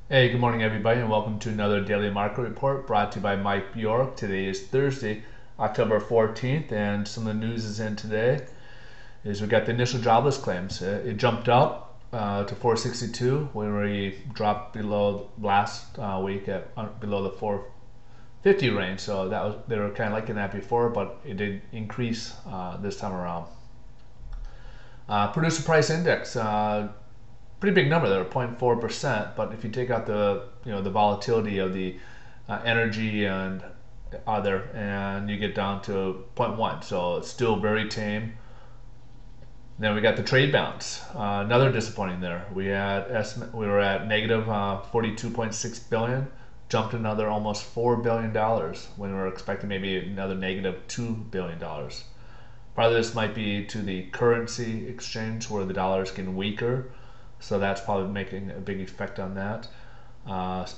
Hey, good morning, everybody, and welcome to another daily market report brought to you by Mike Bjork. Today is Thursday, October 14th, and some of the news is in today is we got the initial jobless claims. It jumped up to 462 when we dropped below last week at below the 450 range. So that was they were kind of liking that before, but it did increase this time around. Producer price index. Pretty big number there, 0.4%. But if you take out the volatility of the energy and other, and you get down to zero point 0.1, so it's still very tame. Then we got the trade balance, another disappointing there. We were at negative 42.6 billion, jumped another almost $4 billion when we were expecting maybe another negative $2 billion. Part of this might be to the currency exchange where the dollar is getting weaker, so that's probably making a big effect on that.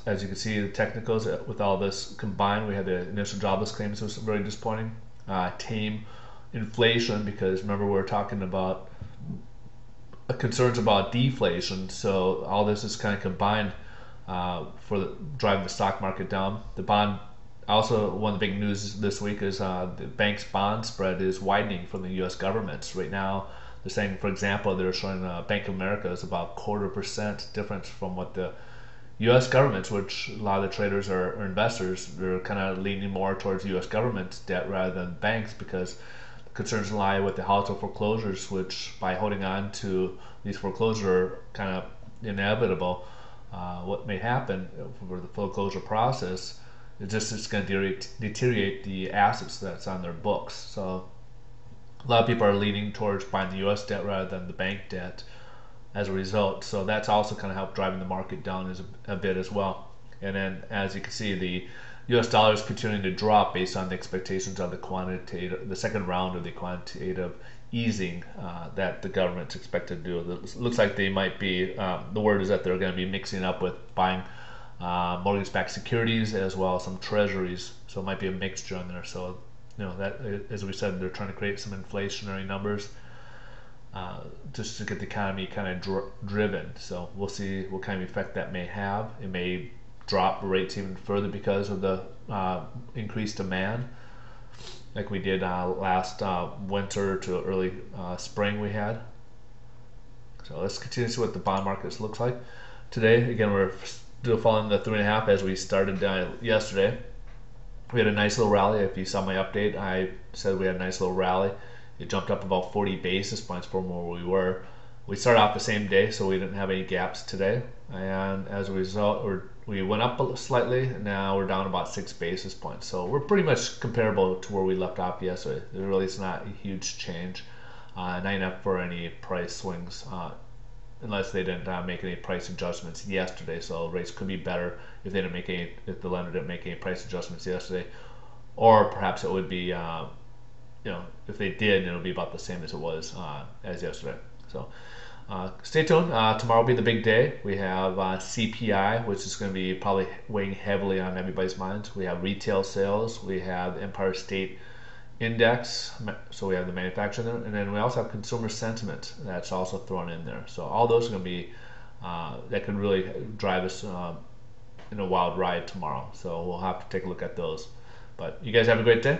As you can see, the technicals with all this combined, we had the initial jobless claims, was very disappointing. Tame inflation, because remember we were talking about concerns about deflation, so all this is kind of combined driving the stock market down. The bond also, one of the big news this week is the bank's bond spread is widening from the U.S. governments. Right now, they're saying, for example, they're showing Bank of America is about 0.25% difference from what the U.S. governments, which a lot of the traders are investors, they're kind of leaning more towards U.S. government's debt rather than banks because concerns lie with the halt of foreclosures, which by holding on to these foreclosures are kind of inevitable. What may happen for the foreclosure process is just it's going to deteriorate the assets that's on their books. So a lot of people are leaning towards buying the U.S. debt rather than the bank debt as a result. So that's also kind of helped driving the market down a bit as well. And then, as you can see, the U.S. dollar is continuing to drop based on the expectations of the second round of the quantitative easing that the government's expected to do. It looks like they might be. The word is that they're going to be mixing up with buying mortgage-backed securities as well as some treasuries. So it might be a mixture in there. So that, as we said, they're trying to create some inflationary numbers just to get the economy kind of driven. So we'll see what kind of effect that may have. It may drop rates even further because of the increased demand, like we did last winter to early spring we had. So let's continue to see what the bond markets looks like today. Again, we're still following the 3.5 as we started yesterday. We had a nice little rally. If you saw my update, I said we had a nice little rally. It jumped up about 40 basis points from where we were. We started off the same day, so we didn't have any gaps today. And as a result, we went up slightly, and now we're down about 6 basis points. So we're pretty much comparable to where we left off yesterday. There really is not a huge change. Not enough for any price swings, unless they didn't make any price adjustments yesterday. So rates could be better if if the lender didn't make any price adjustments yesterday, or perhaps it would be, if they did, it'll be about the same as it was as yesterday. So stay tuned. Tomorrow will be the big day. We have CPI, which is going to be probably weighing heavily on everybody's minds. We have retail sales. We have the Empire State Index. So we have the manufacturing there, and then we also have consumer sentiment that's also thrown in there. So all those are going to be that could really drive us in a wild ride tomorrow. So we'll have to take a look at those. But you guys have a great day.